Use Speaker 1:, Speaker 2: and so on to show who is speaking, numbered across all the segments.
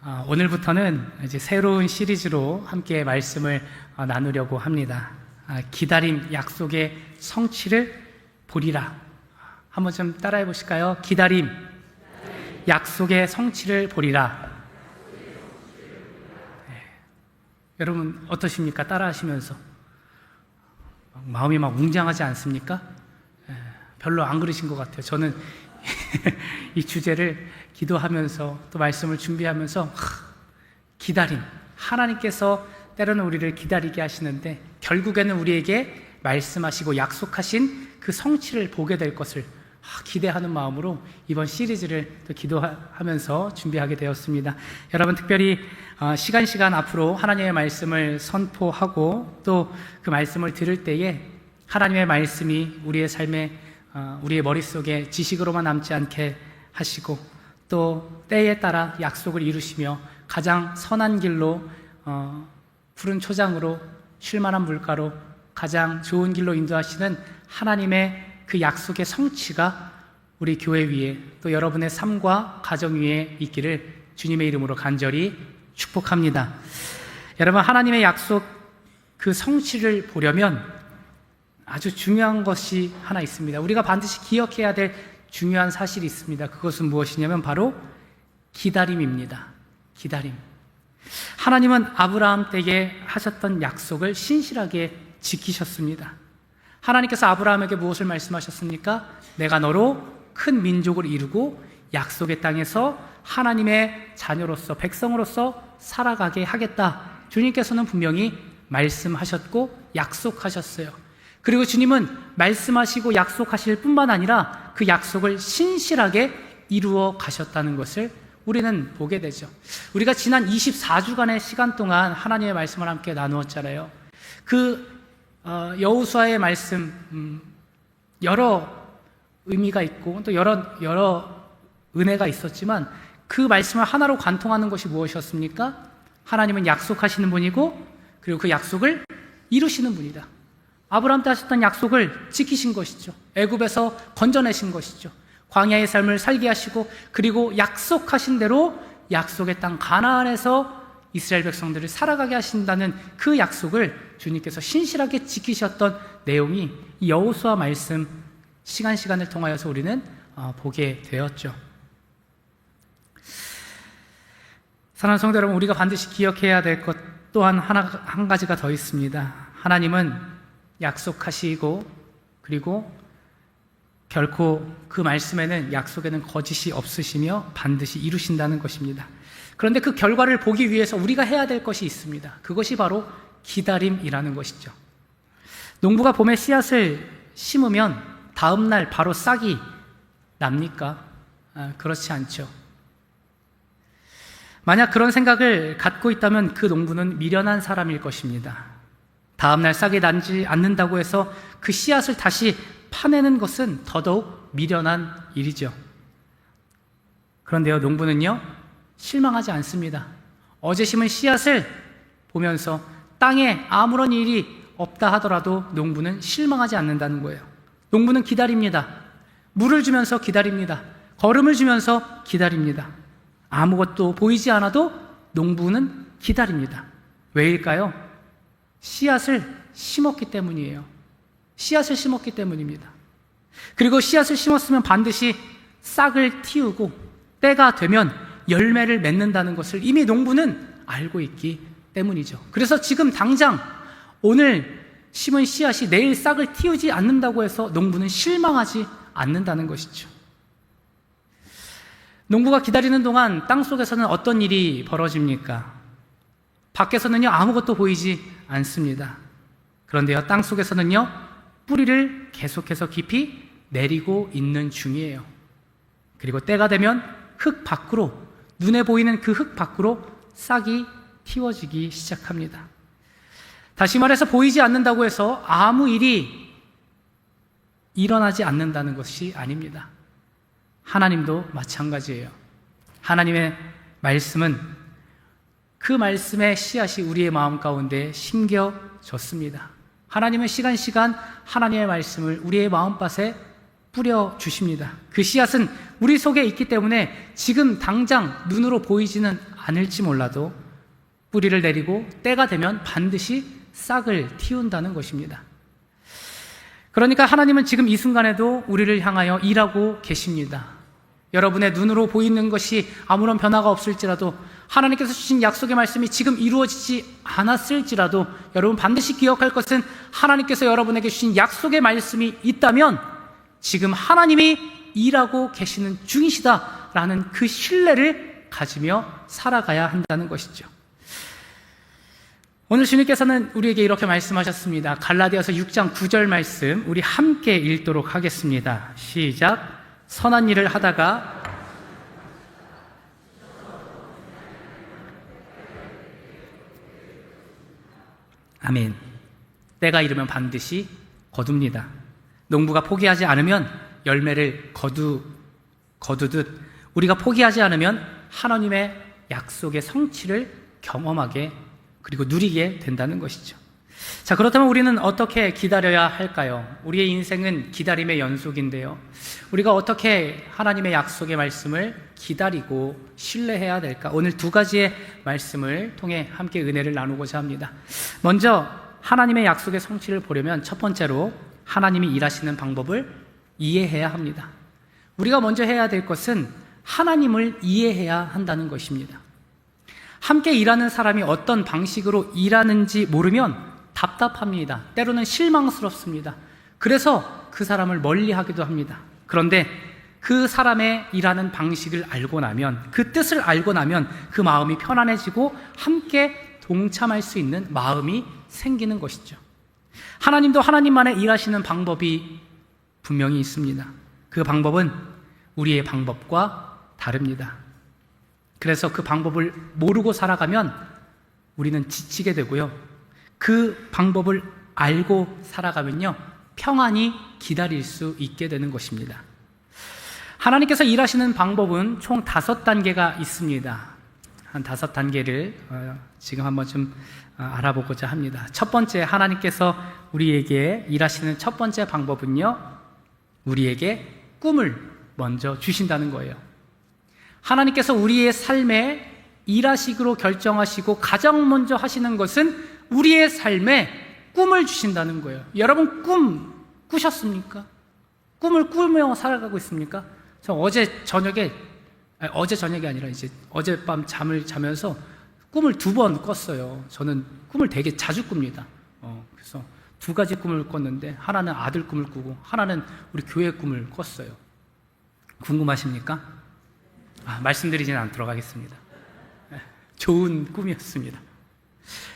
Speaker 1: 오늘부터는 이제 새로운 시리즈로 함께 말씀을 나누려고 합니다. 기다림, 약속의 성취를 보리라. 한번 좀 따라해 보실까요? 기다림, 약속의 성취를 보리라. 네. 여러분 어떠십니까? 따라하시면서 마음이 막 웅장하지 않습니까? 별로 안 그러신 것 같아요. 저는 이 주제를 기도하면서 또 말씀을 준비하면서 기다림, 하나님께서 때로는 우리를 기다리게 하시는데 결국에는 우리에게 말씀하시고 약속하신 그 성취를 보게 될 것을 기대하는 마음으로 이번 시리즈를 또 기도하면서 준비하게 되었습니다. 여러분 특별히 시간 앞으로 하나님의 말씀을 선포하고 또 그 말씀을 들을 때에 하나님의 말씀이 우리의 삶에 우리의 머릿속에 지식으로만 남지 않게 하시고 또 때에 따라 약속을 이루시며 가장 선한 길로 푸른 초장으로 쉴만한 물가로 가장 좋은 길로 인도하시는 하나님의 그 약속의 성취가 우리 교회 위에 또 여러분의 삶과 가정 위에 있기를 주님의 이름으로 간절히 축복합니다. 여러분 하나님의 약속 그 성취를 보려면 아주 중요한 것이 하나 있습니다. 우리가 반드시 기억해야 될 중요한 사실이 있습니다. 그것은 무엇이냐면 바로 기다림입니다. 기다림. 하나님은 아브라함 때에 하셨던 약속을 신실하게 지키셨습니다. 하나님께서 아브라함에게 무엇을 말씀하셨습니까? 내가 너로 큰 민족을 이루고 약속의 땅에서 하나님의 자녀로서 백성으로서 살아가게 하겠다. 주님께서는 분명히 말씀하셨고 약속하셨어요. 그리고 주님은 말씀하시고 약속하실 뿐만 아니라 그 약속을 신실하게 이루어 가셨다는 것을 우리는 보게 되죠. 우리가 지난 24주간의 시간 동안 하나님의 말씀을 함께 나누었잖아요. 그 여호수아의 말씀 여러 의미가 있고 또 여러 은혜가 있었지만 그 말씀을 하나로 관통하는 것이 무엇이었습니까? 하나님은 약속하시는 분이고 그리고 그 약속을 이루시는 분이다. 아브라함 때 하셨던 약속을 지키신 것이죠. 애굽에서 건져내신 것이죠. 광야의 삶을 살게 하시고 그리고 약속하신 대로 약속의 땅 가나안에서 이스라엘 백성들을 살아가게 하신다는 그 약속을 주님께서 신실하게 지키셨던 내용이 이 여호수아 말씀 시간을 통하여서 우리는 보게 되었죠. 사랑하는 성도 여러분, 우리가 반드시 기억해야 될 것 또한 한 가지가 더 있습니다. 하나님은 약속하시고 그리고 결코 그 말씀에는 약속에는 거짓이 없으시며 반드시 이루신다는 것입니다. 그런데 그 결과를 보기 위해서 우리가 해야 될 것이 있습니다. 그것이 바로 기다림이라는 것이죠. 농부가 봄에 씨앗을 심으면 다음 날 바로 싹이 납니까? 그렇지 않죠. 만약 그런 생각을 갖고 있다면 그 농부는 미련한 사람일 것입니다. 다음 날 싹이 나지 않는다고 해서 그 씨앗을 다시 파내는 것은 더더욱 미련한 일이죠. 그런데요, 농부는요 실망하지 않습니다. 어제 심은 씨앗을 보면서 땅에 아무런 일이 없다 하더라도 농부는 실망하지 않는다는 거예요. 농부는 기다립니다. 물을 주면서 기다립니다. 거름을 주면서 기다립니다. 아무것도 보이지 않아도 농부는 기다립니다. 왜일까요? 씨앗을 심었기 때문이에요. 씨앗을 심었기 때문입니다. 그리고 씨앗을 심었으면 반드시 싹을 틔우고 때가 되면 열매를 맺는다는 것을 이미 농부는 알고 있기 때문이죠. 그래서 지금 당장 오늘 심은 씨앗이 내일 싹을 틔우지 않는다고 해서 농부는 실망하지 않는다는 것이죠. 농부가 기다리는 동안 땅속에서는 어떤 일이 벌어집니까? 밖에서는요 아무것도 보이지 않습니다. 그런데요 땅속에서는요 뿌리를 계속해서 깊이 내리고 있는 중이에요. 그리고 때가 되면 흙 밖으로, 눈에 보이는 그 흙 밖으로 싹이 틔워지기 시작합니다. 다시 말해서 보이지 않는다고 해서 아무 일이 일어나지 않는다는 것이 아닙니다. 하나님도 마찬가지예요. 하나님의 말씀은 그 말씀의 씨앗이 우리의 마음 가운데 심겨졌습니다. 하나님은 시간 하나님의 말씀을 우리의 마음밭에 뿌려주십니다. 그 씨앗은 우리 속에 있기 때문에 지금 당장 눈으로 보이지는 않을지 몰라도 뿌리를 내리고 때가 되면 반드시 싹을 틔운다는 것입니다. 그러니까 하나님은 지금 이 순간에도 우리를 향하여 일하고 계십니다. 여러분의 눈으로 보이는 것이 아무런 변화가 없을지라도, 하나님께서 주신 약속의 말씀이 지금 이루어지지 않았을지라도 여러분 반드시 기억할 것은, 하나님께서 여러분에게 주신 약속의 말씀이 있다면 지금 하나님이 일하고 계시는 중이시다라는 그 신뢰를 가지며 살아가야 한다는 것이죠. 오늘 주님께서는 우리에게 이렇게 말씀하셨습니다. 갈라디아서 6장 9절 말씀 우리 함께 읽도록 하겠습니다. 시작. 선한 일을 하다가 아멘. 때가 이르면 반드시 거둡니다. 농부가 포기하지 않으면 열매를 거두듯 우리가 포기하지 않으면 하나님의 약속의 성취를 경험하게 그리고 누리게 된다는 것이죠. 자, 그렇다면 우리는 어떻게 기다려야 할까요? 우리의 인생은 기다림의 연속인데요. 우리가 어떻게 하나님의 약속의 말씀을 기다리고 신뢰해야 될까? 오늘 두 가지의 말씀을 통해 함께 은혜를 나누고자 합니다. 먼저 하나님의 약속의 성취를 보려면 첫 번째로 하나님이 일하시는 방법을 이해해야 합니다. 우리가 먼저 해야 될 것은 하나님을 이해해야 한다는 것입니다. 함께 일하는 사람이 어떤 방식으로 일하는지 모르면 답답합니다. 때로는 실망스럽습니다. 그래서 그 사람을 멀리하기도 합니다. 그런데 그 사람의 일하는 방식을 알고 나면, 그 뜻을 알고 나면 그 마음이 편안해지고 함께 동참할 수 있는 마음이 생기는 것이죠. 하나님도 하나님만의 일하시는 방법이 분명히 있습니다. 그 방법은 우리의 방법과 다릅니다. 그래서 그 방법을 모르고 살아가면 우리는 지치게 되고요. 그 방법을 알고 살아가면요, 평안히 기다릴 수 있게 되는 것입니다. 하나님께서 일하시는 방법은 총 5단계가 있습니다. 한 5단계를 지금 한번 좀 알아보고자 합니다. 첫 번째, 하나님께서 우리에게 일하시는 첫 번째 방법은요, 우리에게 꿈을 먼저 주신다는 거예요. 하나님께서 우리의 삶에 일하시기로 결정하시고 가장 먼저 하시는 것은 우리의 삶에 꿈을 주신다는 거예요. 여러분 꿈 꾸셨습니까? 꿈을 꾸며 살아가고 있습니까? 저 어제 저녁이 아니라 이제 어젯밤 잠을 자면서 꿈을 2번 꿨어요. 저는 꿈을 되게 자주 꿉니다. 그래서 2가지 꿈을 꿨는데 하나는 아들 꿈을 꾸고 하나는 우리 교회 꿈을 꿨어요. 궁금하십니까? 말씀드리지는 않도록 하겠습니다. 좋은 꿈이었습니다.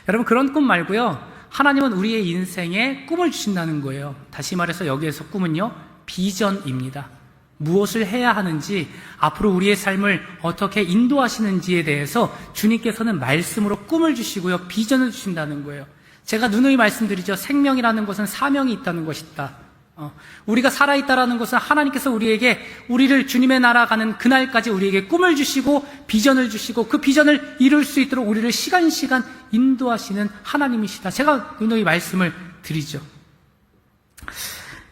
Speaker 1: 여러분, 그런 꿈 말고요, 하나님은 우리의 인생에 꿈을 주신다는 거예요. 다시 말해서 여기에서 꿈은요, 비전입니다. 무엇을 해야 하는지, 앞으로 우리의 삶을 어떻게 인도하시는지에 대해서 주님께서는 말씀으로 꿈을 주시고요, 비전을 주신다는 거예요. 제가 누누이 말씀드리죠. 생명이라는 것은 사명이 있다는 것이다. 우리가 살아있다라는 것은 하나님께서 우리를 주님의 나라 가는 그날까지 우리에게 꿈을 주시고 비전을 주시고 그 비전을 이룰 수 있도록 우리를 시간 인도하시는 하나님이시다. 제가 누누이 말씀을 드리죠.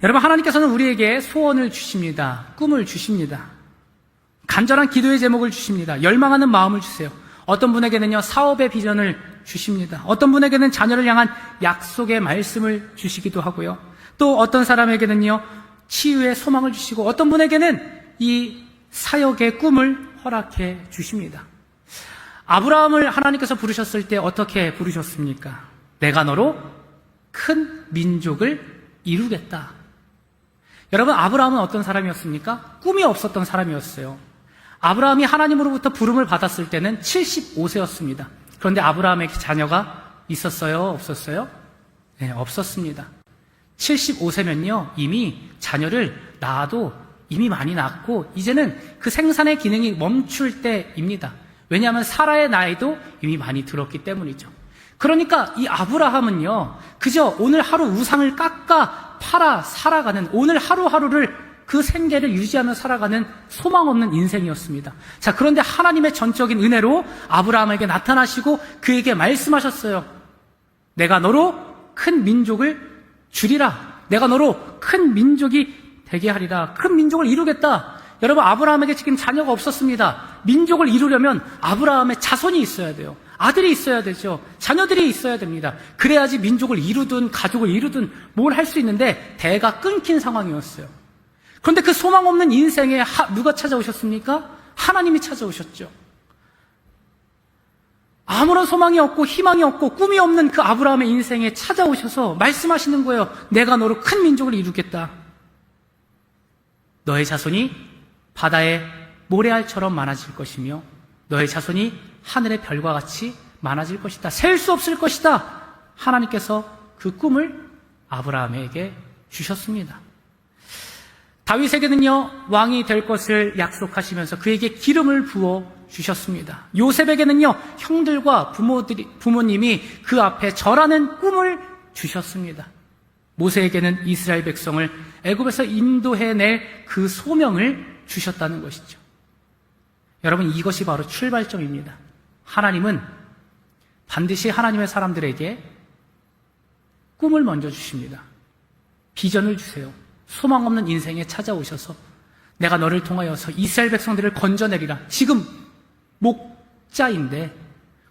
Speaker 1: 여러분, 하나님께서는 우리에게 소원을 주십니다. 꿈을 주십니다. 간절한 기도의 제목을 주십니다. 열망하는 마음을 주세요. 어떤 분에게는요, 사업의 비전을 주십니다. 어떤 분에게는 자녀를 향한 약속의 말씀을 주시기도 하고요. 또 어떤 사람에게는요, 치유의 소망을 주시고 어떤 분에게는 이 사역의 꿈을 허락해 주십니다. 아브라함을 하나님께서 부르셨을 때 어떻게 부르셨습니까? 내가 너로 큰 민족을 이루겠다. 여러분, 아브라함은 어떤 사람이었습니까? 꿈이 없었던 사람이었어요. 아브라함이 하나님으로부터 부름을 받았을 때는 75세였습니다. 그런데 아브라함에게 자녀가 있었어요? 없었어요? 네, 없었습니다. 75세면요, 이미 자녀를 낳아도 이미 많이 낳았고 이제는 그 생산의 기능이 멈출 때입니다. 왜냐하면 사라의 나이도 이미 많이 들었기 때문이죠. 그러니까 이 아브라함은요, 그저 오늘 하루 우상을 깎아 팔아 살아가는, 오늘 하루하루를 그 생계를 유지하며 살아가는 소망 없는 인생이었습니다. 자, 그런데 하나님의 전적인 은혜로 아브라함에게 나타나시고 그에게 말씀하셨어요. 내가 너로 큰 민족을 주리라. 내가 너로 큰 민족이 되게 하리라. 큰 민족을 이루겠다. 여러분, 아브라함에게 지금 자녀가 없었습니다. 민족을 이루려면 아브라함의 자손이 있어야 돼요. 아들이 있어야 되죠. 자녀들이 있어야 됩니다. 그래야지 민족을 이루든 가족을 이루든 뭘 할 수 있는데 대가 끊긴 상황이었어요. 그런데 그 소망 없는 인생에 누가 찾아오셨습니까? 하나님이 찾아오셨죠. 아무런 소망이 없고 희망이 없고 꿈이 없는 그 아브라함의 인생에 찾아오셔서 말씀하시는 거예요. 내가 너로 큰 민족을 이루겠다. 너의 자손이 바다의 모래알처럼 많아질 것이며 너의 자손이 하늘의 별과 같이 많아질 것이다. 셀 수 없을 것이다. 하나님께서 그 꿈을 아브라함에게 주셨습니다. 다윗에게는요, 왕이 될 것을 약속하시면서 그에게 기름을 부어 주셨습니다. 요셉에게는요, 형들과 부모님이 그 앞에 절하는 꿈을 주셨습니다. 모세에게는 이스라엘 백성을 애굽에서 인도해낼 그 소명을 주셨다는 것이죠. 여러분, 이것이 바로 출발점입니다. 하나님은 반드시 하나님의 사람들에게 꿈을 먼저 주십니다. 비전을 주세요. 소망 없는 인생에 찾아오셔서 내가 너를 통하여서 이스라엘 백성들을 건져내리라. 지금 목자인데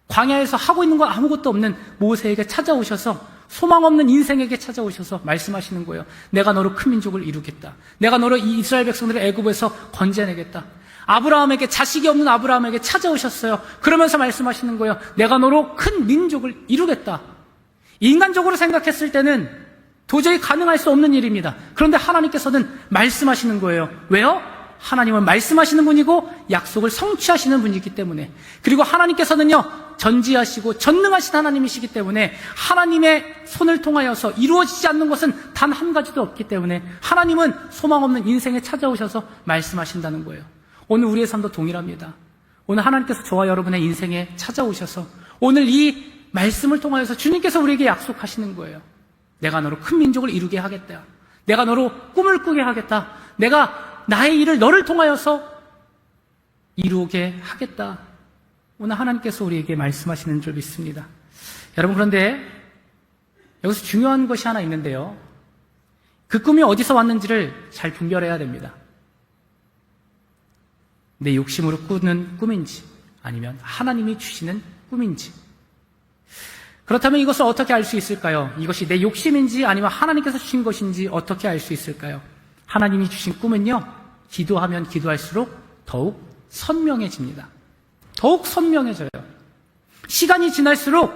Speaker 1: 광야에서 하고 있는 거 아무것도 없는 모세에게 찾아오셔서 소망 없는 인생에게 찾아오셔서 말씀하시는 거예요. 내가 너로 큰 민족을 이루겠다. 내가 너로 이 이스라엘 백성들을 애굽에서 건져내겠다. 아브라함에게, 자식이 없는 아브라함에게 찾아오셨어요. 그러면서 말씀하시는 거예요. 내가 너로 큰 민족을 이루겠다. 인간적으로 생각했을 때는 도저히 가능할 수 없는 일입니다. 그런데 하나님께서는 말씀하시는 거예요. 왜요? 하나님은 말씀하시는 분이고 약속을 성취하시는 분이기 때문에, 그리고 하나님께서는요, 전지하시고 전능하신 하나님이시기 때문에 하나님의 손을 통하여서 이루어지지 않는 것은 단 한 가지도 없기 때문에 하나님은 소망 없는 인생에 찾아오셔서 말씀하신다는 거예요. 오늘 우리의 삶도 동일합니다. 오늘 하나님께서 저와 여러분의 인생에 찾아오셔서 오늘 이 말씀을 통하여서 주님께서 우리에게 약속하시는 거예요. 내가 너로 큰 민족을 이루게 하겠다. 내가 너로 꿈을 꾸게 하겠다. 내가 나의 일을 너를 통하여서 이루게 하겠다. 오늘 하나님께서 우리에게 말씀하시는 줄 믿습니다. 여러분, 그런데 여기서 중요한 것이 하나 있는데요. 그 꿈이 어디서 왔는지를 잘 분별해야 됩니다. 내 욕심으로 꾸는 꿈인지 아니면 하나님이 주시는 꿈인지. 그렇다면 이것을 어떻게 알 수 있을까요? 이것이 내 욕심인지 아니면 하나님께서 주신 것인지 어떻게 알 수 있을까요? 하나님이 주신 꿈은요, 기도하면 기도할수록 더욱 선명해집니다. 더욱 선명해져요. 시간이 지날수록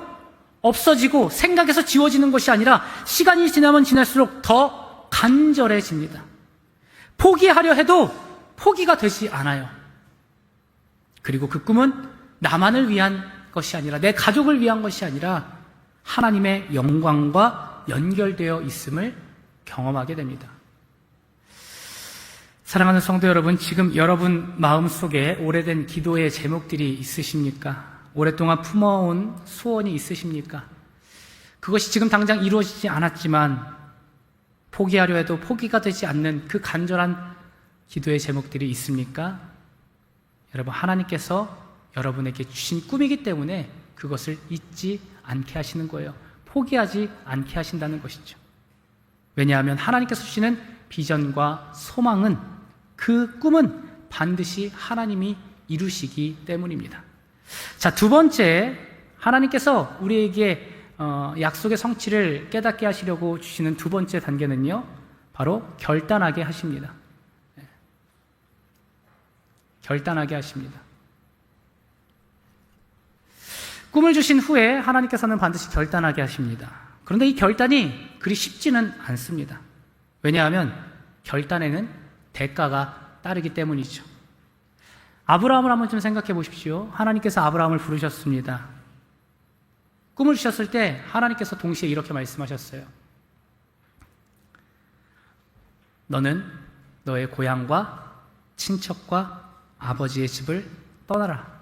Speaker 1: 없어지고 생각에서 지워지는 것이 아니라 시간이 지나면 지날수록 더 간절해집니다. 포기하려 해도 포기가 되지 않아요. 그리고 그 꿈은 나만을 위한 것이 아니라, 내 가족을 위한 것이 아니라 하나님의 영광과 연결되어 있음을 경험하게 됩니다. 사랑하는 성도 여러분, 지금 여러분 마음속에 오래된 기도의 제목들이 있으십니까? 오랫동안 품어온 소원이 있으십니까? 그것이 지금 당장 이루어지지 않았지만 포기하려 해도 포기가 되지 않는 그 간절한 기도의 제목들이 있습니까? 여러분, 하나님께서 여러분에게 주신 꿈이기 때문에 그것을 잊지 않게 하시는 거예요. 포기하지 않게 하신다는 것이죠. 왜냐하면 하나님께서 주시는 비전과 소망은, 그 꿈은 반드시 하나님이 이루시기 때문입니다. 자, 두 번째, 하나님께서 우리에게 약속의 성취를 깨닫게 하시려고 주시는 두 번째 단계는요, 바로 결단하게 하십니다. 결단하게 하십니다. 꿈을 주신 후에 하나님께서는 반드시 결단하게 하십니다. 그런데 이 결단이 그리 쉽지는 않습니다. 왜냐하면 결단에는 대가가 따르기 때문이죠. 아브라함을 한번 좀 생각해 보십시오. 하나님께서 아브라함을 부르셨습니다. 꿈을 주셨을 때 하나님께서 동시에 이렇게 말씀하셨어요. 너는 너의 고향과 친척과 아버지의 집을 떠나라.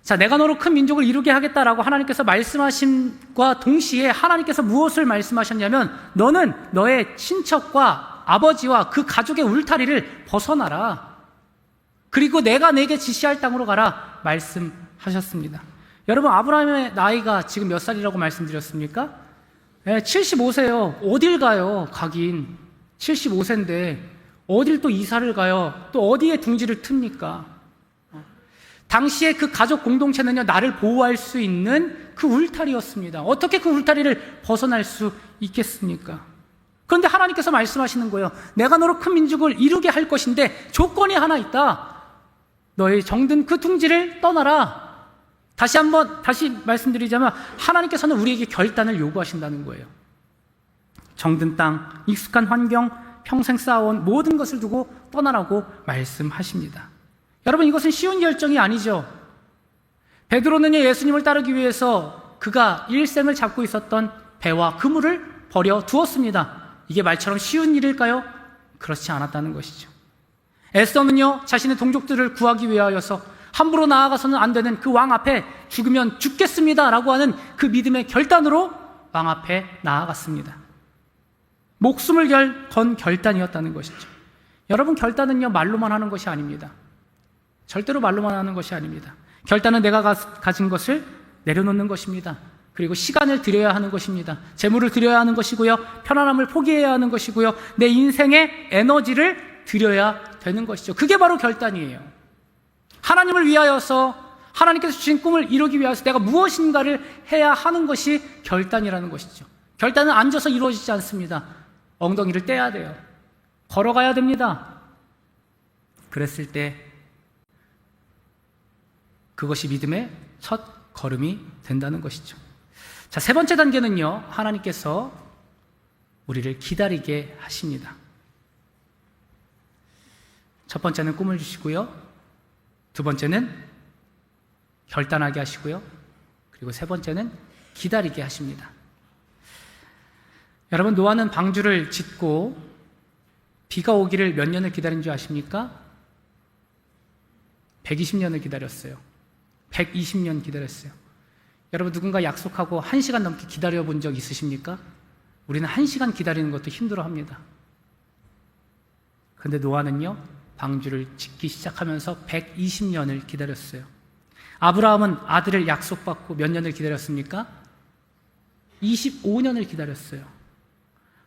Speaker 1: 자, 내가 너로 큰 민족을 이루게 하겠다라고 하나님께서 말씀하심과 동시에 하나님께서 무엇을 말씀하셨냐면, 너는 너의 친척과 아버지와 그 가족의 울타리를 벗어나라. 그리고 내가 내게 지시할 땅으로 가라 말씀하셨습니다. 여러분, 아브라함의 나이가 지금 몇 살이라고 말씀드렸습니까? 네, 75세요. 어딜 가요? 가긴 75세인데 어딜 또 이사를 가요? 또 어디에 둥지를 틉니까? 당시에 그 가족 공동체는요, 나를 보호할 수 있는 그 울타리였습니다. 어떻게 그 울타리를 벗어날 수 있겠습니까? 그런데 하나님께서 말씀하시는 거예요. 내가 너로 큰 민족을 이루게 할 것인데 조건이 하나 있다. 너의 정든 그 둥지를 떠나라. 다시 말씀드리자면 하나님께서는 우리에게 결단을 요구하신다는 거예요. 정든 땅, 익숙한 환경, 평생 쌓아온 모든 것을 두고 떠나라고 말씀하십니다. 여러분, 이것은 쉬운 결정이 아니죠. 베드로는요, 예수님을 따르기 위해서 그가 일생을 잡고 있었던 배와 그물을 버려 두었습니다. 이게 말처럼 쉬운 일일까요? 그렇지 않았다는 것이죠. 에스더는요, 자신의 동족들을 구하기 위하여서 함부로 나아가서는 안 되는 그 왕 앞에 죽으면 죽겠습니다 라고 하는 그 믿음의 결단으로 왕 앞에 나아갔습니다. 목숨을 건 결단이었다는 것이죠. 여러분, 결단은요, 말로만 하는 것이 아닙니다. 절대로 말로만 하는 것이 아닙니다. 결단은 내가 가진 것을 내려놓는 것입니다. 그리고 시간을 들여야 하는 것입니다. 재물을 들여야 하는 것이고요, 편안함을 포기해야 하는 것이고요, 내 인생의 에너지를 들여야 되는 것이죠. 그게 바로 결단이에요. 하나님을 위하여서, 하나님께서 주신 꿈을 이루기 위해서 내가 무엇인가를 해야 하는 것이 결단이라는 것이죠. 결단은 앉아서 이루어지지 않습니다. 엉덩이를 떼야 돼요. 걸어가야 됩니다. 그랬을 때 그것이 믿음의 첫 걸음이 된다는 것이죠. 자, 세 번째 단계는요, 하나님께서 우리를 기다리게 하십니다. 첫 번째는 꿈을 주시고요, 두 번째는 결단하게 하시고요, 그리고 세 번째는 기다리게 하십니다. 여러분, 노아는 방주를 짓고 비가 오기를 몇 년을 기다린 줄 아십니까? 120년을 기다렸어요. 120년 기다렸어요. 여러분, 누군가 약속하고 1시간 넘게 기다려 본 적 있으십니까? 우리는 1시간 기다리는 것도 힘들어 합니다. 그런데 노아는요, 방주를 짓기 시작하면서 120년을 기다렸어요. 아브라함은 아들을 약속받고 몇 년을 기다렸습니까? 25년을 기다렸어요.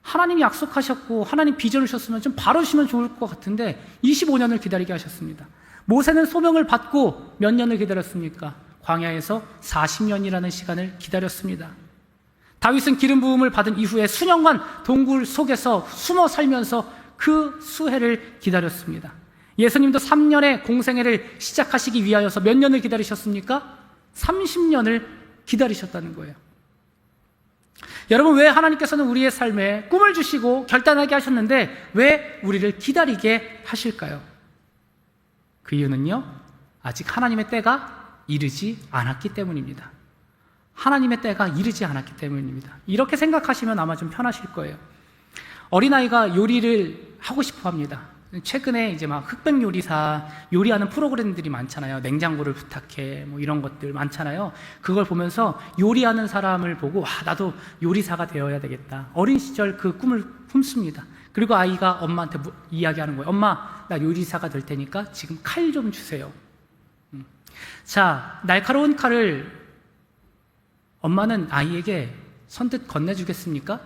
Speaker 1: 하나님이 약속하셨고 하나님 비전을 주셨으면 좀 바로 주시면 좋을 것 같은데 25년을 기다리게 하셨습니다. 모세는 소명을 받고 몇 년을 기다렸습니까? 광야에서 40년이라는 시간을 기다렸습니다. 다윗은 기름 부음을 받은 이후에 수년간 동굴 속에서 숨어 살면서 그 수해를 기다렸습니다. 예수님도 3년의 공생애를 시작하시기 위하여서 몇 년을 기다리셨습니까? 30년을 기다리셨다는 거예요. 여러분, 왜 하나님께서는 우리의 삶에 꿈을 주시고 결단하게 하셨는데 왜 우리를 기다리게 하실까요? 그 이유는요, 아직 하나님의 때가 이르지 않았기 때문입니다. 하나님의 때가 이르지 않았기 때문입니다. 이렇게 생각하시면 아마 좀 편하실 거예요. 어린아이가 요리를 하고 싶어 합니다. 최근에 이제 막 흑백 요리사 요리하는 프로그램들이 많잖아요. 냉장고를 부탁해, 뭐 이런 것들 많잖아요. 그걸 보면서 요리하는 사람을 보고, 나도 요리사가 되어야 되겠다. 어린 시절 그 꿈을 품습니다. 그리고 아이가 엄마한테 이야기하는 거예요. 엄마, 나 요리사가 될 테니까 지금 칼 좀 주세요. 자, 날카로운 칼을 엄마는 아이에게 선뜻 건네주겠습니까?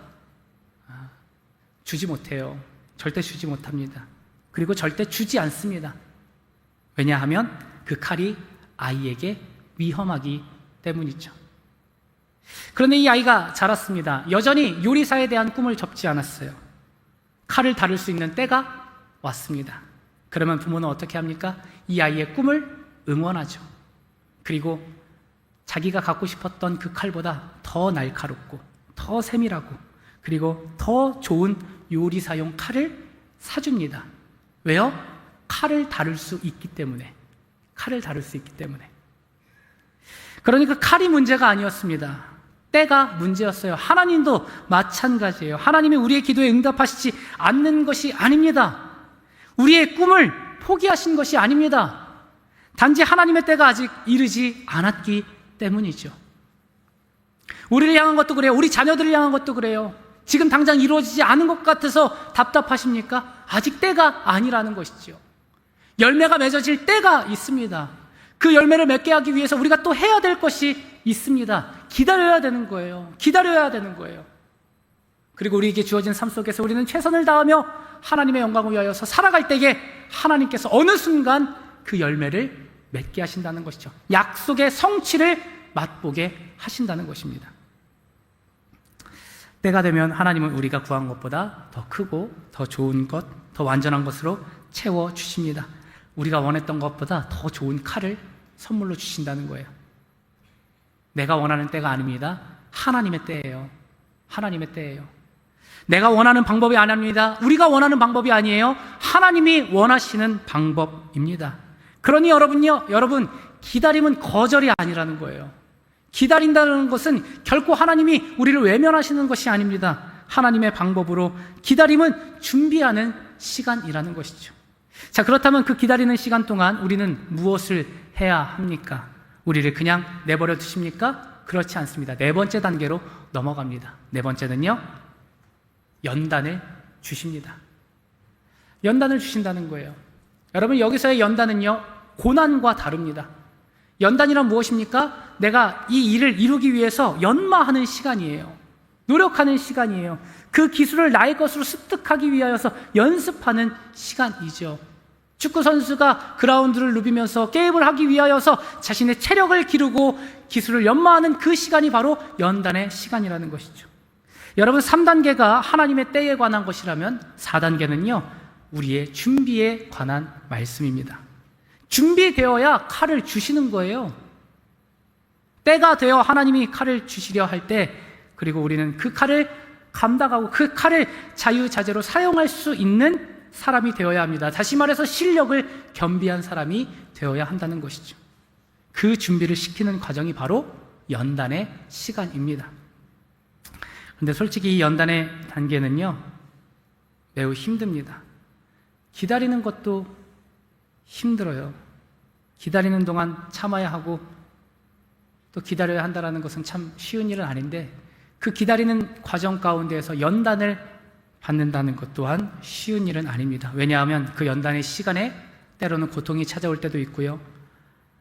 Speaker 1: 주지 못해요. 절대 주지 못합니다. 그리고 절대 주지 않습니다. 왜냐하면 그 칼이 아이에게 위험하기 때문이죠. 그런데 이 아이가 자랐습니다. 여전히 요리사에 대한 꿈을 접지 않았어요. 칼을 다룰 수 있는 때가 왔습니다. 그러면 부모는 어떻게 합니까? 이 아이의 꿈을 응원하죠. 그리고 자기가 갖고 싶었던 그 칼보다 더 날카롭고 더 세밀하고 그리고 더 좋은 요리사용 칼을 사줍니다. 왜요? 칼을 다룰 수 있기 때문에. 칼을 다룰 수 있기 때문에. 그러니까 칼이 문제가 아니었습니다. 때가 문제였어요. 하나님도 마찬가지예요. 하나님이 우리의 기도에 응답하시지 않는 것이 아닙니다. 우리의 꿈을 포기하신 것이 아닙니다. 단지 하나님의 때가 아직 이르지 않았기 때문이죠. 우리를 향한 것도 그래요. 우리 자녀들을 향한 것도 그래요. 지금 당장 이루어지지 않은 것 같아서 답답하십니까? 아직 때가 아니라는 것이죠. 열매가 맺어질 때가 있습니다. 그 열매를 맺게 하기 위해서 우리가 또 해야 될 것이 있습니다. 기다려야 되는 거예요. 기다려야 되는 거예요. 그리고 우리에게 주어진 삶 속에서 우리는 최선을 다하며 하나님의 영광을 위하여서 살아갈 때에 하나님께서 어느 순간 그 열매를 맺게 하신다는 것이죠. 약속의 성취를 맛보게 하신다는 것입니다. 때가 되면 하나님은 우리가 구한 것보다 더 크고 더 좋은 것, 더 완전한 것으로 채워주십니다. 우리가 원했던 것보다 더 좋은 칼을 선물로 주신다는 거예요. 내가 원하는 때가 아닙니다. 하나님의 때예요. 하나님의 때예요. 내가 원하는 방법이 아닙니다. 우리가 원하는 방법이 아니에요. 하나님이 원하시는 방법입니다. 그러니 여러분, 기다림은 거절이 아니라는 거예요. 기다린다는 것은 결코 하나님이 우리를 외면하시는 것이 아닙니다. 하나님의 방법으로 기다림은 준비하는 시간이라는 것이죠. 자, 그렇다면 그 기다리는 시간 동안 우리는 무엇을 해야 합니까? 우리를 그냥 내버려 두십니까? 그렇지 않습니다. 네 번째 단계로 넘어갑니다. 네 번째는요, 연단을 주십니다. 연단을 주신다는 거예요. 여러분, 여기서의 연단은요, 고난과 다릅니다. 연단이란 무엇입니까? 내가 이 일을 이루기 위해서 연마하는 시간이에요. 노력하는 시간이에요. 그 기술을 나의 것으로 습득하기 위하여서 연습하는 시간이죠. 축구 선수가 그라운드를 누비면서 게임을 하기 위하여서 자신의 체력을 기르고 기술을 연마하는 그 시간이 바로 연단의 시간이라는 것이죠. 여러분, 3단계가 하나님의 때에 관한 것이라면 4단계는요, 우리의 준비에 관한 말씀입니다. 준비되어야 칼을 주시는 거예요. 때가 되어 하나님이 칼을 주시려 할 때, 그리고 우리는 그 칼을 감당하고 그 칼을 자유자재로 사용할 수 있는 사람이 되어야 합니다. 다시 말해서 실력을 겸비한 사람이 되어야 한다는 것이죠. 그 준비를 시키는 과정이 바로 연단의 시간입니다. 근데 솔직히 이 연단의 단계는요, 매우 힘듭니다. 기다리는 것도 힘들어요. 기다리는 동안 참아야 하고 또 기다려야 한다는 것은 참 쉬운 일은 아닌데, 그 기다리는 과정 가운데에서 연단을 받는다는 것 또한 쉬운 일은 아닙니다. 왜냐하면 그 연단의 시간에 때로는 고통이 찾아올 때도 있고요,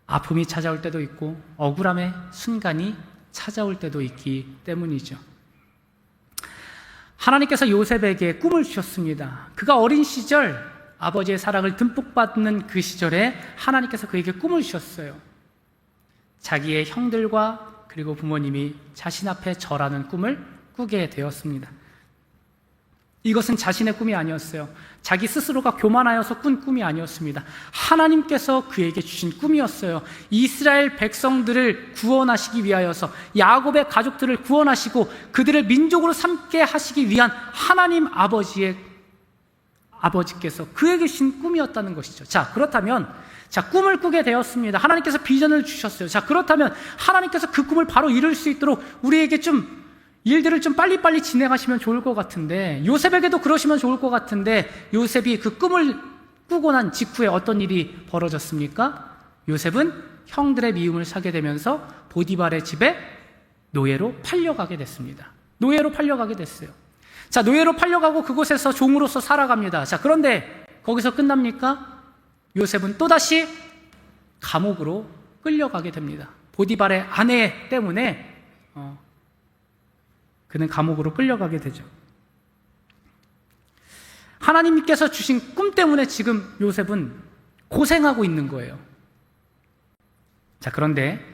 Speaker 1: 아픔이 찾아올 때도 있고, 억울함의 순간이 찾아올 때도 있기 때문이죠. 하나님께서 요셉에게 꿈을 주셨습니다. 그가 어린 시절 아버지의 사랑을 듬뿍 받는 그 시절에 하나님께서 그에게 꿈을 주셨어요. 자기의 형들과 그리고 부모님이 자신 앞에 절하는 꿈을 꾸게 되었습니다. 이것은 자신의 꿈이 아니었어요. 자기 스스로가 교만하여서 꾼 꿈이 아니었습니다. 하나님께서 그에게 주신 꿈이었어요. 이스라엘 백성들을 구원하시기 위하여서, 야곱의 가족들을 구원하시고 그들을 민족으로 삼게 하시기 위한 하나님 아버지께서 그에게 주신 꿈이었다는 것이죠. 자, 그렇다면 꿈을 꾸게 되었습니다. 하나님께서 비전을 주셨어요. 자, 그렇다면 하나님께서 그 꿈을 바로 이룰 수 있도록 우리에게 일들을 빨리빨리 진행하시면 좋을 것 같은데, 요셉에게도 그러시면 좋을 것 같은데, 요셉이 그 꿈을 꾸고 난 직후에 어떤 일이 벌어졌습니까? 요셉은 형들의 미움을 사게 되면서 보디발의 집에 노예로 팔려가게 됐습니다. 노예로 팔려가게 됐어요. 자, 노예로 팔려가고 그곳에서 종으로서 살아갑니다. 자, 그런데 거기서 끝납니까? 요셉은 또다시 감옥으로 끌려가게 됩니다. 보디발의 아내 때문에 그는 감옥으로 끌려가게 되죠. 하나님께서 주신 꿈 때문에 지금 요셉은 고생하고 있는 거예요. 자, 그런데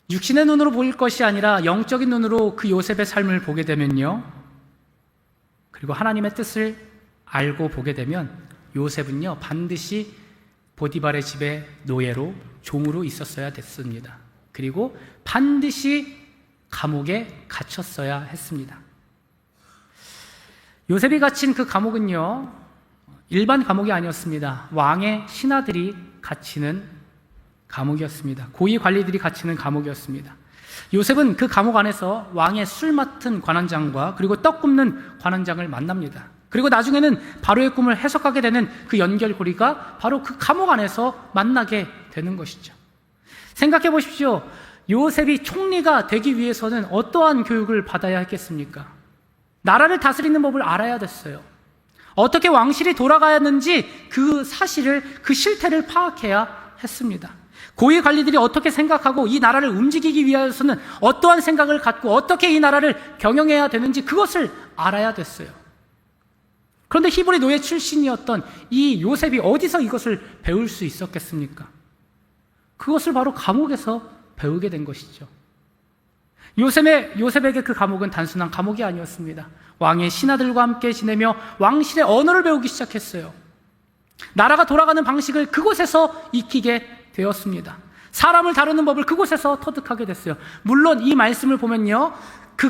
Speaker 1: 육신의 눈으로 보일 것이 아니라 영적인 눈으로 그 요셉의 삶을 보게 되면요, 그리고 하나님의 뜻을 알고 보게 되면 요셉은요, 반드시 보디발의 집에 노예로, 종으로 있었어야 됐습니다. 그리고 반드시 감옥에 갇혔어야 했습니다. 요셉이 갇힌 그 감옥은요, 일반 감옥이 아니었습니다. 왕의 신하들이 갇히는 감옥이었습니다. 고위 관리들이 갇히는 감옥이었습니다. 요셉은 그 감옥 안에서 왕의 술 맡은 관원장과 그리고 떡 굽는 관원장을 만납니다. 그리고 나중에는 바로의 꿈을 해석하게 되는 그 연결고리가 바로 그 감옥 안에서 만나게 되는 것이죠. 생각해 보십시오. 요셉이 총리가 되기 위해서는 어떠한 교육을 받아야 했겠습니까? 나라를 다스리는 법을 알아야 됐어요. 어떻게 왕실이 돌아가야 하는지 그 사실을, 그 실태를 파악해야 했습니다. 고위 관리들이 어떻게 생각하고 이 나라를 움직이기 위해서는 어떠한 생각을 갖고 어떻게 이 나라를 경영해야 되는지 그것을 알아야 됐어요. 그런데 히브리 노예 출신이었던 이 요셉이 어디서 이것을 배울 수 있었겠습니까? 그것을 바로 감옥에서 배우게 된 것이죠. 요셉에게 그 감옥은 단순한 감옥이 아니었습니다. 왕의 신하들과 함께 지내며 왕실의 언어를 배우기 시작했어요. 나라가 돌아가는 방식을 그곳에서 익히게 되었습니다. 사람을 다루는 법을 그곳에서 터득하게 됐어요. 물론 이 말씀을 보면요,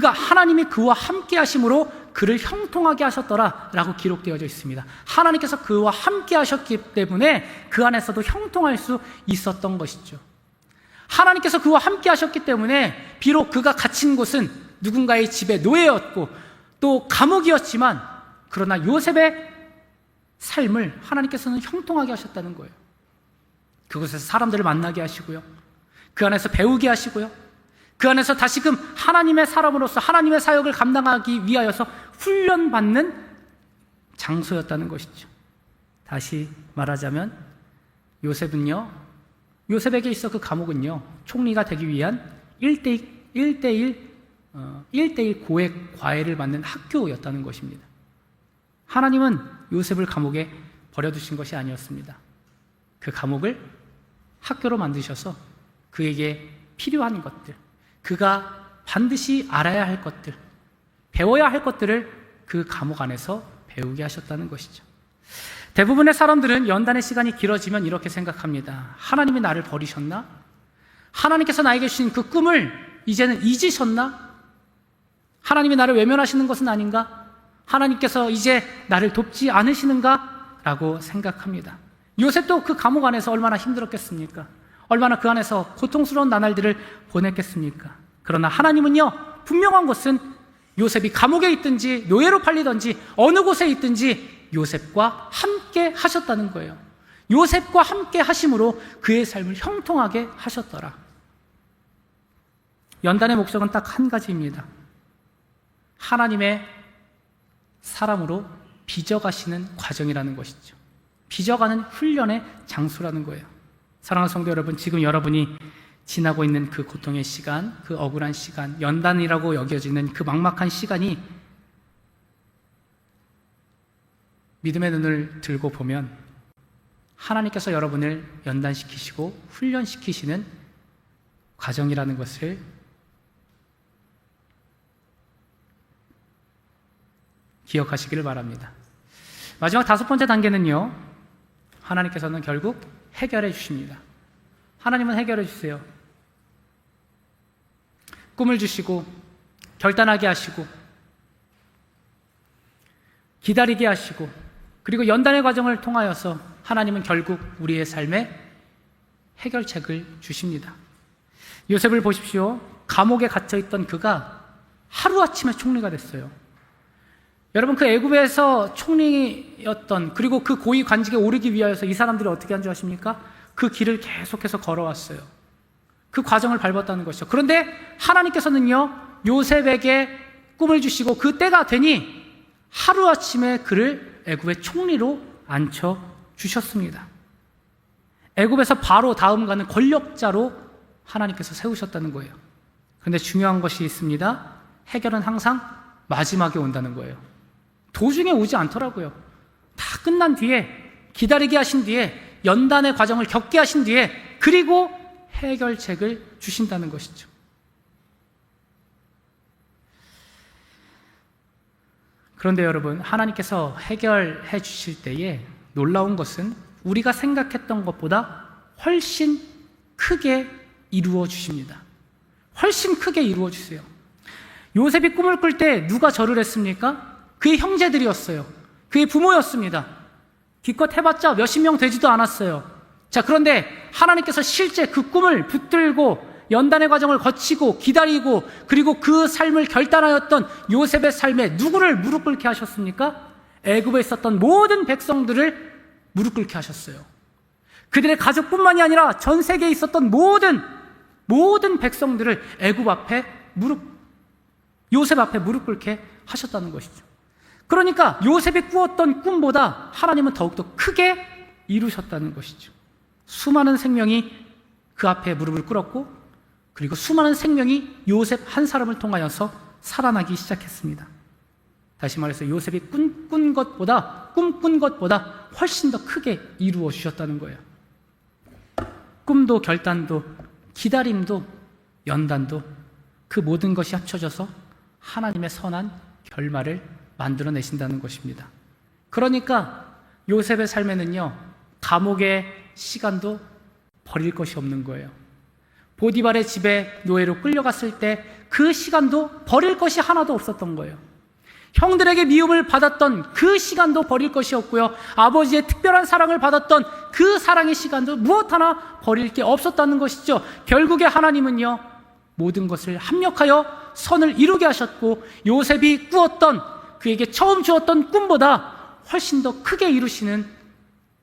Speaker 1: 하나님이 그와 함께 하심으로 그를 형통하게 하셨더라 라고 기록되어져 있습니다. 하나님께서 그와 함께 하셨기 때문에 그 안에서도 형통할 수 있었던 것이죠. 하나님께서 그와 함께 하셨기 때문에 비록 그가 갇힌 곳은 누군가의 집의 노예였고 또 감옥이었지만, 그러나 요셉의 삶을 하나님께서는 형통하게 하셨다는 거예요. 그곳에서 사람들을 만나게 하시고요, 그 안에서 배우게 하시고요, 그 안에서 다시금 하나님의 사람으로서 하나님의 사역을 감당하기 위하여서 훈련받는 장소였다는 것이죠. 다시 말하자면 요셉에게 있어 그 감옥은요, 총리가 되기 위한 1대1 고액 과외를 받는 학교였다는 것입니다. 하나님은 요셉을 감옥에 버려두신 것이 아니었습니다. 그 감옥을 학교로 만드셔서 그에게 필요한 것들, 그가 반드시 알아야 할 것들, 배워야 할 것들을 그 감옥 안에서 배우게 하셨다는 것이죠. 대부분의 사람들은 연단의 시간이 길어지면 이렇게 생각합니다. 하나님이 나를 버리셨나? 하나님께서 나에게 주신 그 꿈을 이제는 잊으셨나? 하나님이 나를 외면하시는 것은 아닌가? 하나님께서 이제 나를 돕지 않으시는가? 라고 생각합니다. 요셉도 그 감옥 안에서 얼마나 힘들었겠습니까? 얼마나 그 안에서 고통스러운 나날들을 보냈겠습니까? 그러나 하나님은요, 분명한 것은 요셉이 감옥에 있든지 노예로 팔리든지 어느 곳에 있든지 요셉과 함께 하셨다는 거예요. 요셉과 함께 하심으로 그의 삶을 형통하게 하셨더라. 연단의 목적은 딱 한 가지입니다. 하나님의 사람으로 빚어가시는 과정이라는 것이죠. 빚어가는 훈련의 장소라는 거예요. 사랑하는 성도 여러분, 지금 여러분이 지나고 있는 그 고통의 시간, 그 억울한 시간, 연단이라고 여겨지는 그 막막한 시간이 믿음의 눈을 들고 보면 하나님께서 여러분을 연단시키시고 훈련시키시는 과정이라는 것을 기억하시기를 바랍니다. 마지막 5번째 단계는요, 하나님께서는 결국 해결해 주십니다. 하나님은 해결해 주세요. 꿈을 주시고 결단하게 하시고 기다리게 하시고, 그리고 연단의 과정을 통하여서 하나님은 결국 우리의 삶에 해결책을 주십니다. 요셉을 보십시오. 감옥에 갇혀있던 그가 하루아침에 총리가 됐어요. 여러분, 그 애굽에서 총리였던, 그리고 그 고위 관직에 오르기 위하여서 이 사람들이 어떻게 한 줄 아십니까? 그 길을 계속해서 걸어왔어요. 그 과정을 밟았다는 것이죠. 그런데 하나님께서는요, 요셉에게 꿈을 주시고 그 때가 되니 하루아침에 그를 애굽의 총리로 앉혀주셨습니다. 애굽에서 바로 다음 가는 권력자로 하나님께서 세우셨다는 거예요. 그런데 중요한 것이 있습니다. 해결은 항상 마지막에 온다는 거예요. 도중에 오지 않더라고요. 다 끝난 뒤에, 기다리게 하신 뒤에, 연단의 과정을 겪게 하신 뒤에, 그리고 해결책을 주신다는 것이죠. 그런데 여러분, 하나님께서 해결해 주실 때에 놀라운 것은 우리가 생각했던 것보다 훨씬 크게 이루어 주십니다. 훨씬 크게 이루어 주세요. 요셉이 꿈을 꿀 때 누가 절을 했습니까? 그의 형제들이었어요. 그의 부모였습니다. 기껏 해봤자 몇십 명 되지도 않았어요. 자, 그런데 하나님께서 실제 그 꿈을 붙들고 연단의 과정을 거치고 기다리고, 그리고 그 삶을 결단하였던 요셉의 삶에 누구를 무릎 꿇게 하셨습니까? 애굽에 있었던 모든 백성들을 무릎 꿇게 하셨어요. 그들의 가족뿐만이 아니라 전 세계에 있었던 모든 백성들을 요셉 앞에 무릎 꿇게 하셨다는 것이죠. 그러니까 요셉이 꾸었던 꿈보다 하나님은 더욱더 크게 이루셨다는 것이죠. 수많은 생명이 그 앞에 무릎을 꿇었고, 그리고 수많은 생명이 요셉 한 사람을 통하여서 살아나기 시작했습니다. 다시 말해서 요셉이 꿈꾼 것보다 훨씬 더 크게 이루어 주셨다는 거예요. 꿈도 결단도 기다림도 연단도 그 모든 것이 합쳐져서 하나님의 선한 결말을 만들어내신다는 것입니다. 그러니까 요셉의 삶에는요, 감옥의 시간도 버릴 것이 없는 거예요. 보디발의 집에 노예로 끌려갔을 때 그 시간도 버릴 것이 하나도 없었던 거예요. 형들에게 미움을 받았던 그 시간도 버릴 것이 없고요, 아버지의 특별한 사랑을 받았던 그 사랑의 시간도 무엇 하나 버릴 게 없었다는 것이죠. 결국에 하나님은요, 모든 것을 합력하여 선을 이루게 하셨고, 요셉이 꾸었던, 그에게 처음 주었던 꿈보다 훨씬 더 크게 이루시는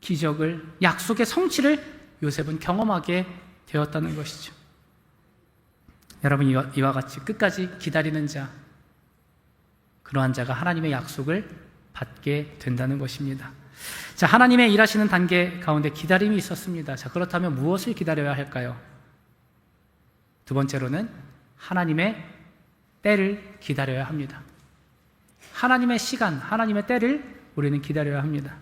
Speaker 1: 기적을, 약속의 성취를 요셉은 경험하게 되었다는 것이죠. 여러분, 이와 같이 끝까지 기다리는 자, 그러한 자가 하나님의 약속을 받게 된다는 것입니다. 자, 하나님의 일하시는 단계 가운데 기다림이 있었습니다. 자, 그렇다면 무엇을 기다려야 할까요? 두 번째로는 하나님의 때를 기다려야 합니다. 하나님의 시간, 하나님의 때를 우리는 기다려야 합니다.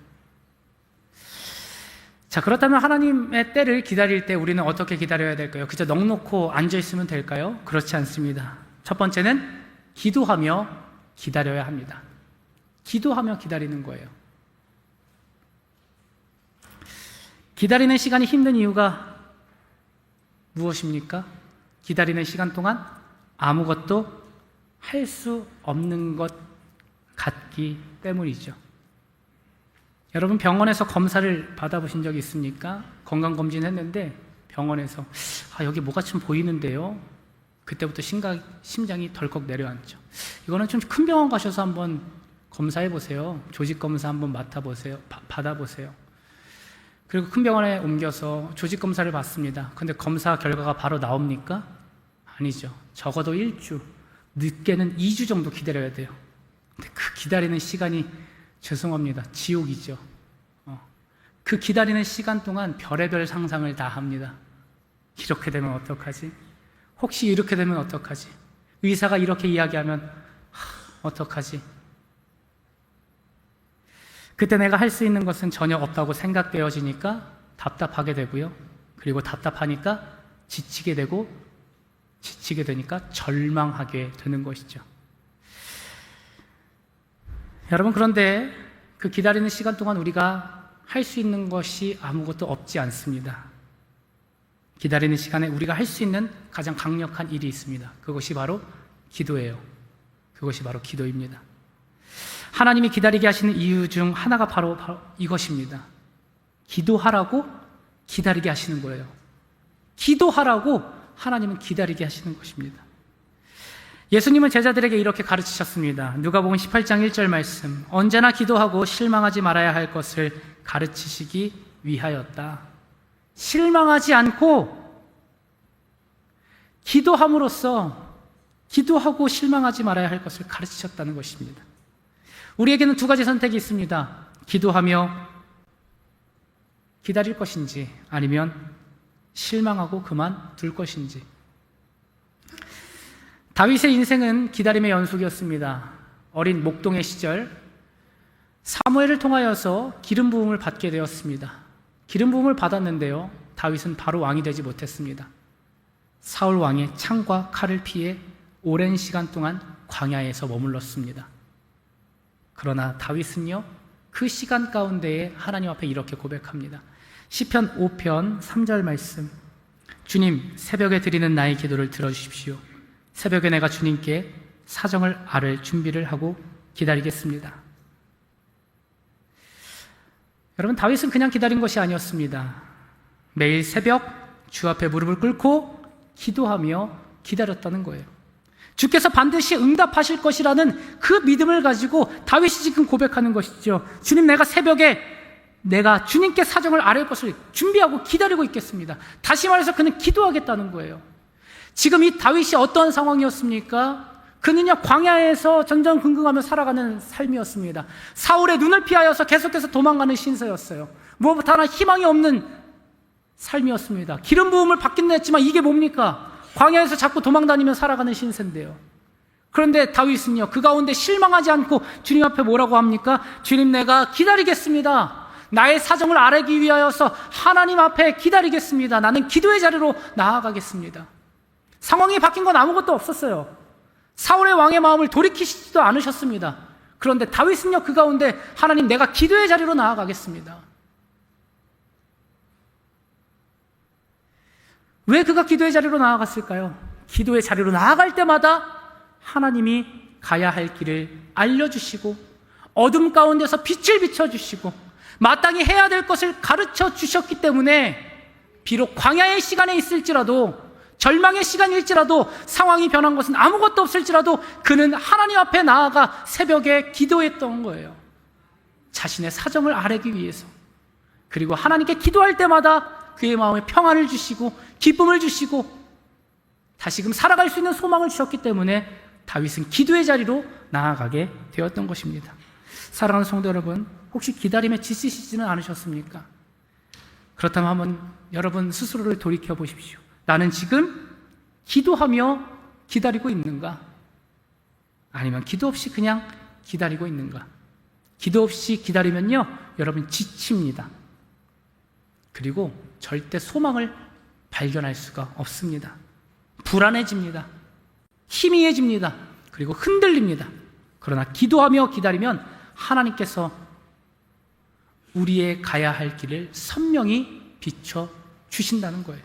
Speaker 1: 자, 그렇다면 하나님의 때를 기다릴 때 우리는 어떻게 기다려야 될까요? 그저 넋놓고 앉아있으면 될까요? 그렇지 않습니다. 첫 번째는 기도하며 기다려야 합니다. 기도하며 기다리는 거예요. 기다리는 시간이 힘든 이유가 무엇입니까? 기다리는 시간 동안 아무것도 할 수 없는 것 같기 때문이죠. 여러분, 병원에서 검사를 받아보신 적이 있습니까? 건강검진 했는데 병원에서 여기 뭐가 좀 보이는데요? 그때부터 심장이 덜컥 내려앉죠. 이거는 좀 큰 병원 가셔서 한번 검사해 보세요. 조직 검사 한번 맡아보세요. 받아보세요. 그리고 큰 병원에 옮겨서 조직 검사를 받습니다. 근데 검사 결과가 바로 나옵니까? 아니죠. 적어도 1주, 늦게는 2주 정도 기다려야 돼요. 근데 그 기다리는 시간이, 죄송합니다, 지옥이죠. 그 기다리는 시간 동안 별의별 상상을 다 합니다. 이렇게 되면 어떡하지? 혹시 이렇게 되면 어떡하지? 의사가 이렇게 이야기하면 어떡하지? 그때 내가 할 수 있는 것은 전혀 없다고 생각되어지니까 답답하게 되고요. 그리고 답답하니까 지치게 되고, 지치게 되니까 절망하게 되는 것이죠. 여러분, 그런데 그 기다리는 시간 동안 우리가 할 수 있는 것이 아무것도 없지 않습니다. 기다리는 시간에 우리가 할 수 있는 가장 강력한 일이 있습니다. 그것이 바로 기도예요. 그것이 바로 기도입니다. 하나님이 기다리게 하시는 이유 중 하나가 바로 이것입니다. 기도하라고 기다리게 하시는 거예요. 기도하라고 하나님은 기다리게 하시는 것입니다. 예수님은 제자들에게 이렇게 가르치셨습니다. 누가복음 18장 1절 말씀, 언제나 기도하고 실망하지 말아야 할 것을 가르치시기 위하였다. 실망하지 않고 기도함으로써 기도하고 실망하지 말아야 할 것을 가르치셨다는 것입니다. 우리에게는 두 가지 선택이 있습니다. 기도하며 기다릴 것인지, 아니면 실망하고 그만둘 것인지. 다윗의 인생은 기다림의 연속이었습니다. 어린 목동의 시절 사무엘을 통하여서 기름 부음을 받게 되었습니다. 기름 부음을 받았는데요, 다윗은 바로 왕이 되지 못했습니다. 사울 왕의 창과 칼을 피해 오랜 시간 동안 광야에서 머물렀습니다. 그러나 다윗은요, 그 시간 가운데에 하나님 앞에 이렇게 고백합니다. 시편 5편 3절 말씀, 주님, 새벽에 드리는 나의 기도를 들어주십시오. 새벽에 내가 주님께 사정을 아를 준비를 하고 기다리겠습니다. 여러분, 다윗은 그냥 기다린 것이 아니었습니다. 매일 새벽 주 앞에 무릎을 꿇고 기도하며 기다렸다는 거예요. 주께서 반드시 응답하실 것이라는 그 믿음을 가지고 다윗이 지금 고백하는 것이죠. 주님, 내가 새벽에 내가 주님께 사정을 아뢰 것을 준비하고 기다리고 있겠습니다. 다시 말해서 그는 기도하겠다는 거예요. 지금 이 다윗이 어떤 상황이었습니까? 그는요, 광야에서 전전긍긍하며 살아가는 삶이었습니다. 사울의 눈을 피하여서 계속해서 도망가는 신세였어요. 무엇 하나 희망이 없는 삶이었습니다. 기름 부음을 받긴 했지만 이게 뭡니까? 광야에서 자꾸 도망다니며 살아가는 신세인데요. 그런데 다윗은요, 그 가운데 실망하지 않고 주님 앞에 뭐라고 합니까? 주님, 내가 기다리겠습니다. 나의 사정을 알기 위하여서 하나님 앞에 기다리겠습니다. 나는 기도의 자리로 나아가겠습니다. 상황이 바뀐 건 아무것도 없었어요. 사울의 왕의 마음을 돌이키시지도 않으셨습니다. 그런데 다윗은요, 그 가운데 하나님, 내가 기도의 자리로 나아가겠습니다. 왜 그가 기도의 자리로 나아갔을까요? 기도의 자리로 나아갈 때마다 하나님이 가야 할 길을 알려주시고 어둠 가운데서 빛을 비춰주시고 마땅히 해야 될 것을 가르쳐 주셨기 때문에 비록 광야의 시간에 있을지라도, 절망의 시간일지라도, 상황이 변한 것은 아무것도 없을지라도 그는 하나님 앞에 나아가 새벽에 기도했던 거예요. 자신의 사정을 아뢰기 위해서. 그리고 하나님께 기도할 때마다 그의 마음에 평안을 주시고 기쁨을 주시고 다시금 살아갈 수 있는 소망을 주셨기 때문에 다윗은 기도의 자리로 나아가게 되었던 것입니다. 사랑하는 성도 여러분, 혹시 기다림에 지치시지는 않으셨습니까? 그렇다면 한번 여러분 스스로를 돌이켜 보십시오. 나는 지금 기도하며 기다리고 있는가? 아니면 기도 없이 그냥 기다리고 있는가? 기도 없이 기다리면요, 여러분 지칩니다. 그리고 절대 소망을 발견할 수가 없습니다. 불안해집니다. 희미해집니다. 그리고 흔들립니다. 그러나 기도하며 기다리면 하나님께서 우리의 가야 할 길을 선명히 비춰 주신다는 거예요.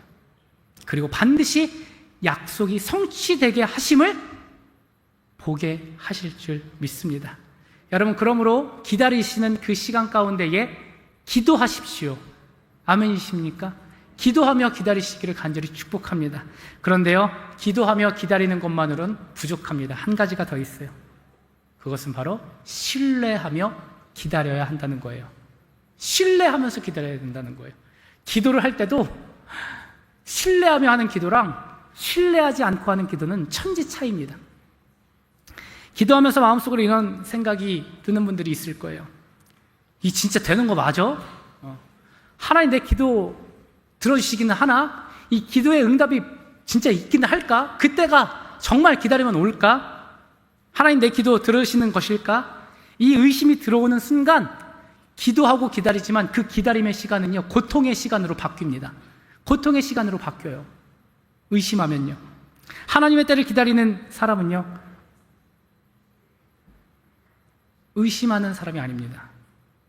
Speaker 1: 그리고 반드시 약속이 성취되게 하심을 보게 하실 줄 믿습니다. 여러분, 그러므로 기다리시는 그 시간 가운데에 기도하십시오. 아멘이십니까? 기도하며 기다리시기를 간절히 축복합니다. 그런데요, 기도하며 기다리는 것만으로는 부족합니다. 한 가지가 더 있어요. 그것은 바로 신뢰하며 기다려야 한다는 거예요. 신뢰하면서 기다려야 된다는 거예요. 기도를 할 때도 신뢰하며 하는 기도랑 신뢰하지 않고 하는 기도는 천지 차이입니다. 기도하면서 마음속으로 이런 생각이 드는 분들이 있을 거예요. 이 진짜 되는 거 맞아? 하나님 내 기도 들어주시기는 하나? 이 기도의 응답이 진짜 있기는 할까? 그때가 정말 기다리면 올까? 하나님 내 기도 들으시는 것일까? 이 의심이 들어오는 순간 기도하고 기다리지만 그 기다림의 시간은요, 고통의 시간으로 바뀝니다. 고통의 시간으로 바뀌어요. 의심하면요. 하나님의 때를 기다리는 사람은요, 의심하는 사람이 아닙니다.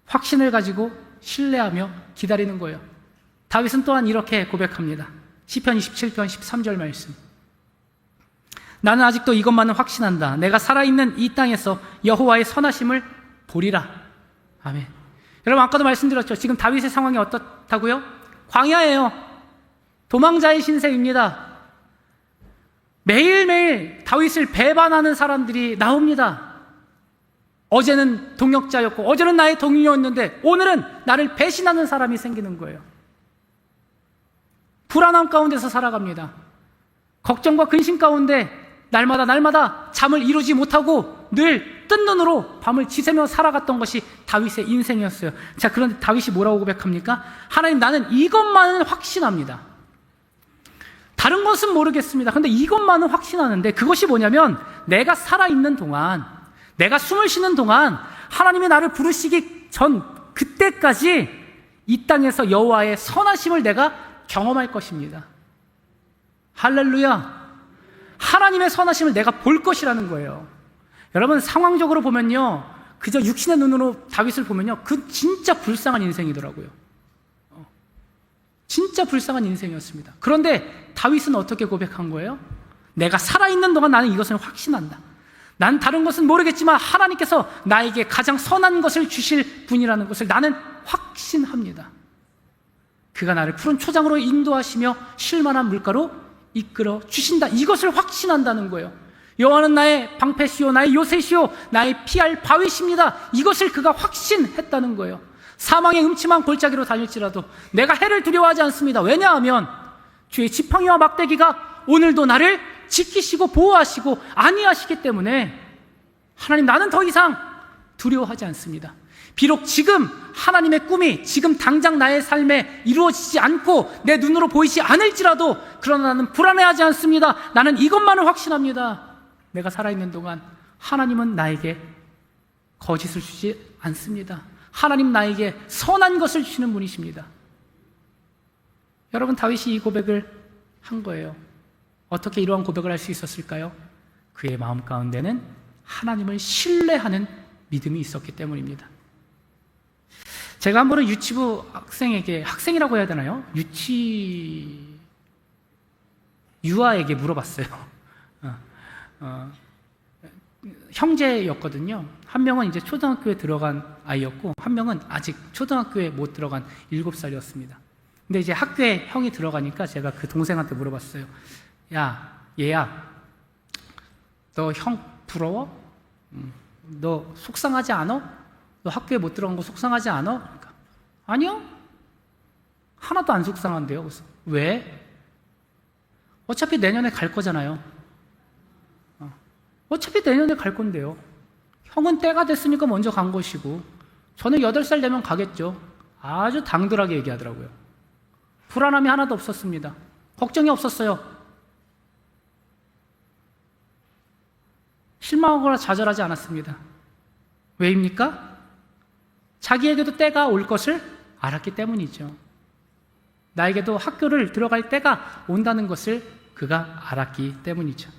Speaker 1: 확신을 가지고 신뢰하며 기다리는 거예요. 다윗은 또한 이렇게 고백합니다. 시편 27편 13절 말씀. 나는 아직도 이것만은 확신한다. 내가 살아있는 이 땅에서 여호와의 선하심을 보리라. 아멘. 여러분, 아까도 말씀드렸죠. 지금 다윗의 상황이 어떻다고요? 광야예요. 도망자의 신세입니다. 매일매일 다윗을 배반하는 사람들이 나옵니다. 어제는 동역자였고 어제는 나의 동료였는데 오늘은 나를 배신하는 사람이 생기는 거예요. 불안함 가운데서 살아갑니다. 걱정과 근심 가운데 날마다 잠을 이루지 못하고 늘 뜬 눈으로 밤을 지새며 살아갔던 것이 다윗의 인생이었어요. 자, 그런데 다윗이 뭐라고 고백합니까? 하나님, 나는 이것만은 확신합니다. 다른 것은 모르겠습니다. 그런데 이것만은 확신하는데, 그것이 뭐냐면 내가 살아있는 동안, 내가 숨을 쉬는 동안 하나님이 나를 부르시기 전 그때까지 이 땅에서 여호와의 선하심을 내가 경험할 것입니다. 할렐루야. 하나님의 선하심을 내가 볼 것이라는 거예요. 여러분, 상황적으로 보면요, 그저 육신의 눈으로 다윗을 보면요, 그 진짜 불쌍한 인생이더라고요. 진짜 불쌍한 인생이었습니다. 그런데 다윗은 어떻게 고백한 거예요? 내가 살아있는 동안 나는 이것을 확신한다. 난 다른 것은 모르겠지만 하나님께서 나에게 가장 선한 것을 주실 분이라는 것을 나는 확신합니다. 그가 나를 푸른 초장으로 인도하시며 쉴만한 물가로 이끌어 주신다. 이것을 확신한다는 거예요. 여호와는 나의 방패시오, 나의 요새시오, 나의 피할 바위십니다. 이것을 그가 확신했다는 거예요. 사망의 음침한 골짜기로 다닐지라도 내가 해를 두려워하지 않습니다. 왜냐하면 주의 지팡이와 막대기가 오늘도 나를 지키시고 보호하시고 안위하시기 때문에 하나님, 나는 더 이상 두려워하지 않습니다. 비록 지금 하나님의 꿈이 지금 당장 나의 삶에 이루어지지 않고 내 눈으로 보이지 않을지라도 그러나 나는 불안해하지 않습니다. 나는 이것만을 확신합니다. 내가 살아있는 동안 하나님은 나에게 거짓을 주지 않습니다. 하나님 나에게 선한 것을 주시는 분이십니다. 여러분, 다윗이 이 고백을 한 거예요. 어떻게 이러한 고백을 할 수 있었을까요? 그의 마음 가운데는 하나님을 신뢰하는 믿음이 있었기 때문입니다. 제가 한 번은 유치부 학생에게, 학생이라고 해야 되나요? 유아에게 물어봤어요. 형제였거든요. 한 명은 이제 초등학교에 들어간 아이였고, 한 명은 아직 초등학교에 못 들어간 7살이었습니다. 근데 이제 학교에 형이 들어가니까 제가 그 동생한테 물어봤어요. 야, 얘야, 너 형 부러워? 너 속상하지 않아? 너 학교에 못 들어간 거 속상하지 않아? 그러니까, 아니요, 하나도 안 속상한데요. 그래서 왜? 어차피 내년에 갈 거잖아요. 어차피 내년에 갈 건데요. 형은 때가 됐으니까 먼저 간 것이고 저는 8살 되면 가겠죠. 아주 당돌하게 얘기하더라고요. 불안함이 하나도 없었습니다. 걱정이 없었어요. 실망하거나 좌절하지 않았습니다. 왜입니까? 자기에게도 때가 올 것을 알았기 때문이죠. 나에게도 학교를 들어갈 때가 온다는 것을 그가 알았기 때문이죠.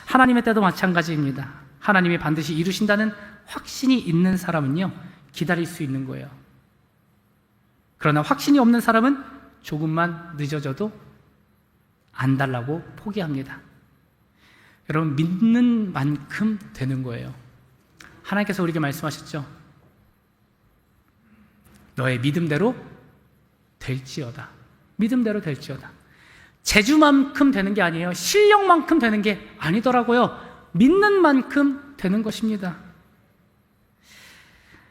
Speaker 1: 하나님의 때도 마찬가지입니다. 하나님이 반드시 이루신다는 확신이 있는 사람은요, 기다릴 수 있는 거예요. 그러나 확신이 없는 사람은 조금만 늦어져도 안 달라고 포기합니다. 여러분, 믿는 만큼 되는 거예요. 하나님께서 우리에게 말씀하셨죠. 너의 믿음대로 될지어다. 믿음대로 될지어다. 재주만큼 되는 게 아니에요. 실력만큼 되는 게 아니더라고요. 믿는 만큼 되는 것입니다.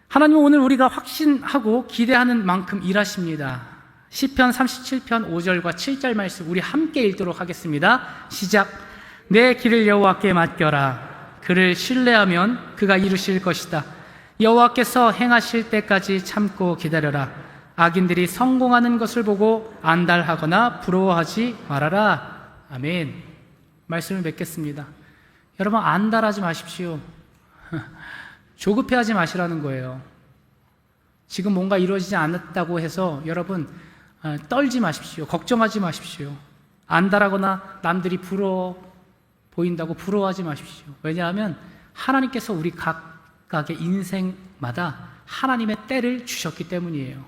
Speaker 1: 하나님은 오늘 우리가 확신하고 기대하는 만큼 일하십니다. 시편 37편 5절과 7절 말씀 우리 함께 읽도록 하겠습니다. 시작. 내 길을 여호와께 맡겨라. 그를 신뢰하면 그가 이루실 것이다. 여호와께서 행하실 때까지 참고 기다려라. 악인들이 성공하는 것을 보고 안달하거나 부러워하지 말아라. 아멘. 말씀을 맺겠습니다. 여러분, 안달하지 마십시오. 조급해하지 마시라는 거예요. 지금 뭔가 이루어지지 않았다고 해서 여러분 떨지 마십시오. 걱정하지 마십시오. 안달하거나 남들이 부러워 보인다고 부러워하지 마십시오. 왜냐하면 하나님께서 우리 각각의 인생마다 하나님의 때를 주셨기 때문이에요.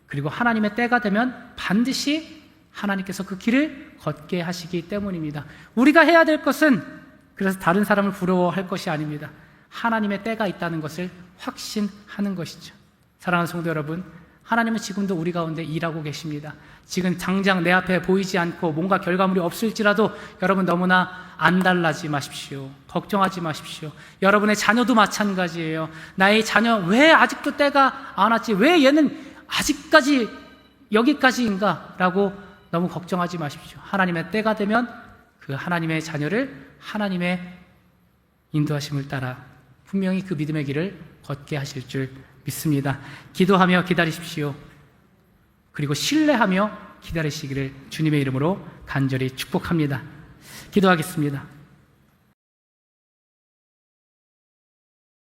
Speaker 1: 그리고 하나님의 때가 되면 반드시 하나님께서 그 길을 걷게 하시기 때문입니다. 우리가 해야 될 것은 그래서 다른 사람을 부러워할 것이 아닙니다. 하나님의 때가 있다는 것을 확신하는 것이죠. 사랑하는 성도 여러분, 하나님은 지금도 우리 가운데 일하고 계십니다. 지금 당장 내 앞에 보이지 않고 뭔가 결과물이 없을지라도 여러분 너무나 안달나지 마십시오. 걱정하지 마십시오. 여러분의 자녀도 마찬가지예요. 나의 자녀 왜 아직도 때가 안 왔지? 왜 얘는 아직까지 여기까지인가? 라고 너무 걱정하지 마십시오. 하나님의 때가 되면 그 하나님의 자녀를 하나님의 인도하심을 따라 분명히 그 믿음의 길을 걷게 하실 줄 믿습니다. 기도하며 기다리십시오. 그리고 신뢰하며 기다리시기를 주님의 이름으로 간절히 축복합니다. 기도하겠습니다.